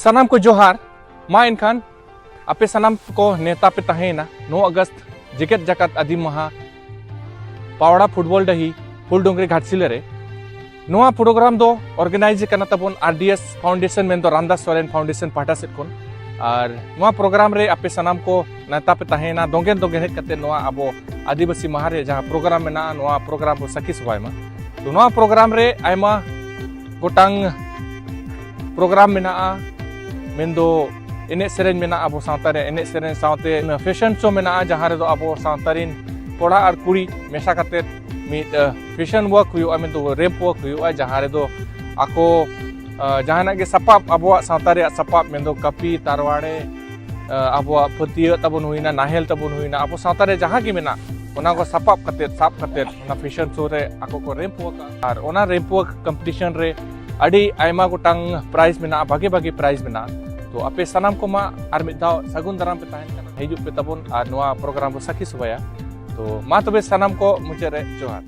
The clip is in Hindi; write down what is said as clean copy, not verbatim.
सनाम को जोहार मा इनखान आपे सनाम को नेता पे तहेना 9 अगस्त जेकेट जाकात आदि महा पावड़ा फुटबॉल डही फुलडोंगरी घाटसिले रे नोआ प्रोग्राम दो ऑर्गेनाइज करना तबन आरडीएस फाउंडेशन में दो रामदास सोरेन फाउंडेशन पाटा सेट कोन और नोआ प्रोग्राम रे आपे सनाम को नेता पे तहेना दोंगेन दोंगेन हेट कते नोआ अबो आदिवासी माह रे जहां प्रोग्राम में ना नोआ प्रोग्राम को सखी सबाय मा तो नोआ प्रोग्राम रे आयमा गोटांग प्रोग्राम में ना मेंदो एने सेरेन में ना अबो सावता रे एने सेरेन सावते फैशन शो में ना जहां रे दो अबो सावतारिन कोड़ा और कुड़ी मेसा कते मिद फैशन वर्क हुआ में तो रेप वर्क हुआ जहां रे दो आको जहां के सपाप अबो सावता रे सपाप में दो कपी तारवाड़े अबो फतिया तबन हुईना नाहेल तबन हुईना अबो सावता रे जहां की मेना ओना को सपाप कते साप कते ओना फैशन शो रे आको को रेप वर्क और ओना रेप वर्क कंपटीशन रे अड़ी आयमा गोटांग प्राइज मेना भागे भागे प्राइज मेना तो आपे सनाम को मा आर मिद दाव सगुन दाराम पे तहन कना हिजुप पे तबन आर नोआ प्रोग्राम को सखी सुबाया तो मा तबे सनाम को मुचे रे जोहार।